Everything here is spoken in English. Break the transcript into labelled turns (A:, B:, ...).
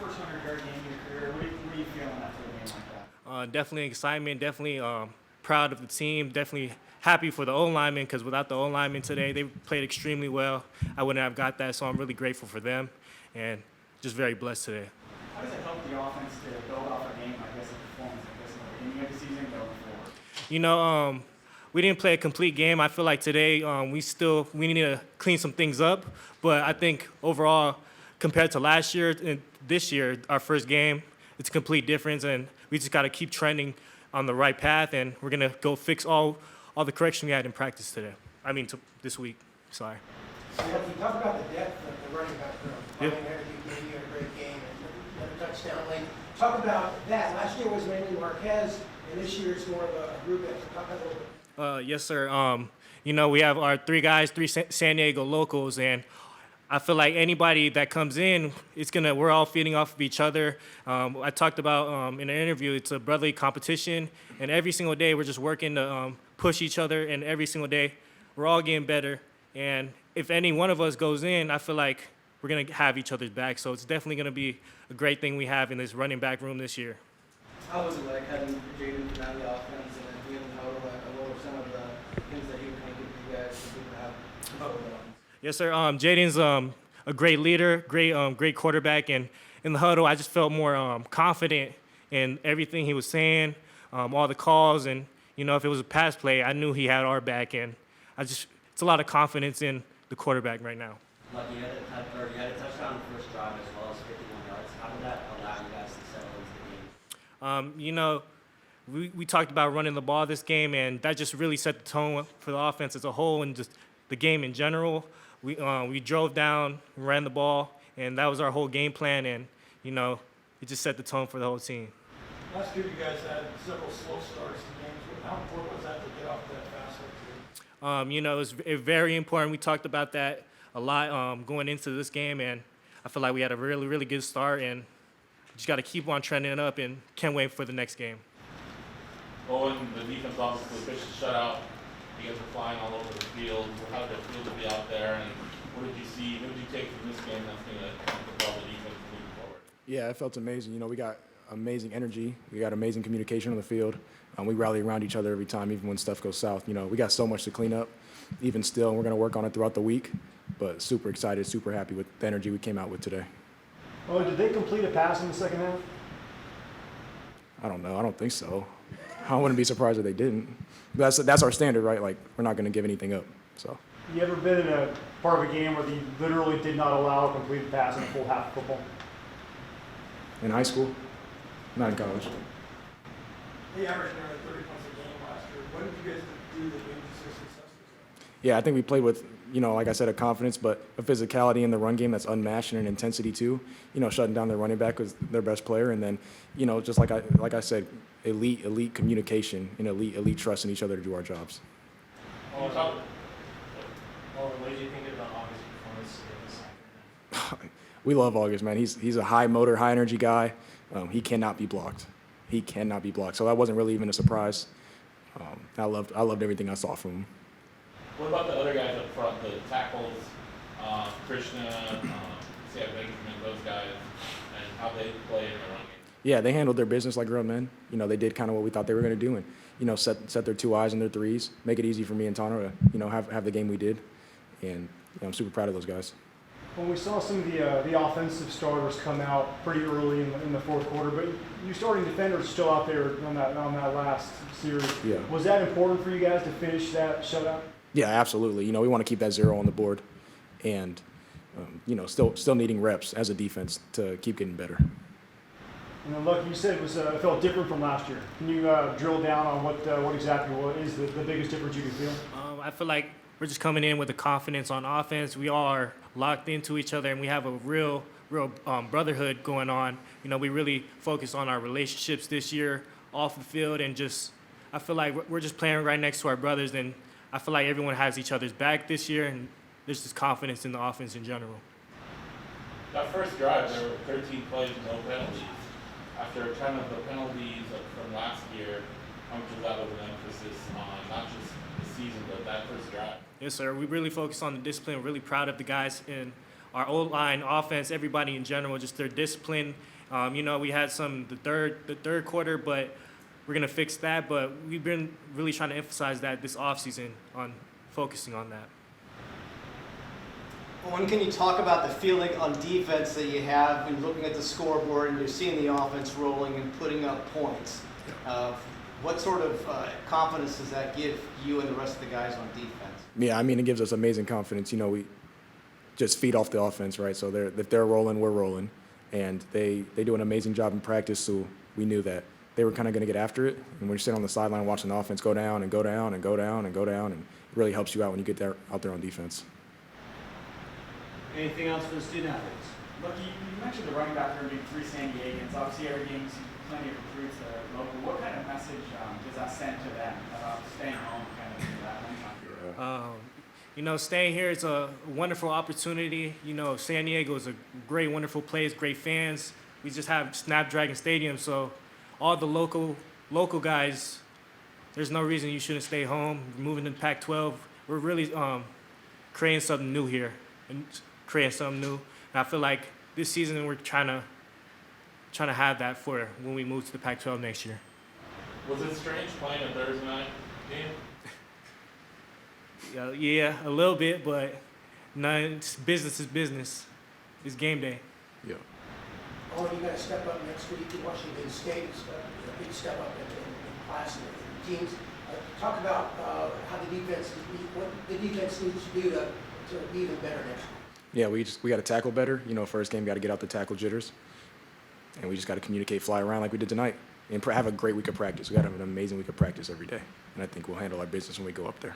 A: first 100-yard game of your career. What are you feeling after a game like that?
B: Definitely excitement, definitely proud of the team, definitely happy for the O-linemen because without the O-linemen today, they played extremely well. I wouldn't have got that, so I'm really grateful for them and just very blessed today.
A: How does it help the offense to build off a game, I guess, a performance like this in the beginning of the season going forward?
B: You know, we didn't play a complete game. I feel like today we need to clean some things up, but I think overall, compared to last year and this year, our first game, it's a complete difference, and we just got to keep trending on the right path, and we're gonna go fix all the correction we had in practice today. This week. Sorry.
C: So you talk about the depth of the running back room.
B: Yeah.
C: Owen had a great game and a touchdown late. Talk about that. Last year was mainly Marquez, and this year it's more of a group effort. Talk about that a little bit.
B: Yes, sir. You know, we have our three guys, three San Diego locals, and I feel like anybody that comes in, we're all feeding off of each other. I talked about in an interview, it's a brotherly competition, and every single day we're just working to push each other, and every single day we're all getting better. And if any one of us goes in, I feel like we're going to have each other's back. So it's definitely going to be a great thing we have in this running back room this year.
D: How was it like having Jaden command the offense and then being in the huddle? What were some of the things that he would kind of give you guys to have control of?
B: Yes, sir. Jaden's a great leader, great quarterback, and in the huddle, I just felt more confident in everything he was saying, all the calls, and you know, if it was a pass play, I knew he had our back, and it's a lot of confidence in the quarterback right now.
E: Lucky, you had a touchdown on the first drive as well as 51 yards. How did that allow you guys to settle into the game?
B: You know, we talked about running the ball this game, and that just really set the tone for the offense as a whole and just the game in general. We drove down, ran the ball, and that was our whole game plan, and, you know, it just set the tone for the whole team.
F: Last year, you guys had several slow starts to games. How important was that to get off that fast one?
B: You know, it's very important. We talked about that a lot going into this game, and I feel like we had a really, really good start, and just got to keep on trending up, and can't wait for the next game.
G: Owen, the defense obviously pitched a shutout. You guys are flying all over the field. How did it feel to be out there, and what did you see? What did you take from this game that's going to propel the defense moving forward?
H: Yeah, it felt amazing. You know, we got amazing energy. We got amazing communication on the field. We rally around each other every time, even when stuff goes south. You know, we got so much to clean up, even still, and we're going to work on it throughout the week. But super excited, super happy with the energy we came out with today.
F: Oh, did they complete a pass in the second half?
H: I don't know. I don't think so. I wouldn't be surprised if they didn't. That's our standard, right? Like, we're not going to give anything up. So.
F: You ever been in a part of a game where you literally did not allow a completed pass in a full half of football?
H: In high school? Not in college.
F: They averaged nearly 30 points a game last year. What did you guys do that made you so successful?
H: Yeah, I think we played with, you know, like I said, a confidence, but a physicality in the run game that's unmatched and an intensity too. You know, shutting down their running back was their best player, and then, you know, just like I said, elite communication and elite trust in each other to do our jobs.
I: What did you think about August's performance in the second?
H: We love August, man. He's a high motor, high energy guy. He cannot be blocked. He cannot be blocked. So that wasn't really even a surprise. I loved everything I saw from him.
G: What about the other guys up front, the tackles, Krishna, Sam Benjamin, those guys, and how they play in the run game?
H: Yeah, they handled their business like real men. You know, they did kind of what we thought they were going to do, and you know, set their two eyes and their threes, make it easy for me and Tano to, you know, have the game we did, and you know, I'm super proud of those guys.
F: When we saw some of the offensive starters come out pretty early in the fourth quarter, but you starting defenders still out there on that last series.
H: Yeah.
F: Was that important for you guys to finish that shutout?
H: Yeah, absolutely. You know, we want to keep that 0 on the board, and you know, still needing reps as a defense to keep getting better.
F: And then, look, you said it felt different from last year. Can you drill down on what exactly is the biggest difference you can feel?
B: I feel like we're just coming in with the confidence on offense. We all are locked into each other, and we have a real brotherhood going on. You know, we really focus on our relationships this year off the field, and just I feel like we're just playing right next to our brothers, and I feel like everyone has each other's back this year, and there's just confidence in the offense in general.
G: That first drive, there were 13 plays, no penalties. After kind of the penalties from last year, how much of that was an emphasis on not just the season, but that first drive?
B: Yes, sir. We really focus on the discipline. We're really proud of the guys our O-line, offense, everybody in general, just their discipline. You know, we had some the third quarter, but we're gonna fix that. But we've been really trying to emphasize that this offseason on focusing on that.
J: Owen, can you talk about the feeling on defense that you have when you're looking at the scoreboard and you're seeing the offense rolling and putting up points? What sort of confidence does that give you and the rest of the guys on defense?
H: Yeah, I mean, it gives us amazing confidence. You know, we just feed off the offense, right? So if they're rolling, we're rolling. And they do an amazing job in practice, so we knew that they were kind of going to get after it. And when you're sitting on the sideline watching the offense go down and go down and go down and go down, and it really helps you out when you get there out there on defense.
I: Anything else for the student athletes?
A: Look, you mentioned the running back room being 3 San Diegans. Obviously, every game sees plenty of recruits that are local. What kind of message does that send to them about staying home, kind of that one?
B: You know, staying here is a wonderful opportunity. You know, San Diego is a great, wonderful place, great fans. We just have Snapdragon Stadium, so all the local guys, there's no reason you shouldn't stay home. We're moving to Pac-12. We're really creating something new here, and creating something new. And I feel like this season we're trying to have that for when we move to the Pac-12 next year.
G: Was it strange playing a Thursday night game?
B: Yeah, a little bit, but it's business is business. It's game day.
H: Yeah.
C: Oh, you got to step up next week in Washington State. It's a big step up in class and in teams. Talk about how the defense, what the defense needs to do to be even better next week.
H: Yeah, we got to tackle better. You know, first game, got to get out the tackle jitters. And we just got to communicate, fly around like we did tonight. And have a great week of practice. We got to have an amazing week of practice every day. And I think we'll handle our business when we go up there.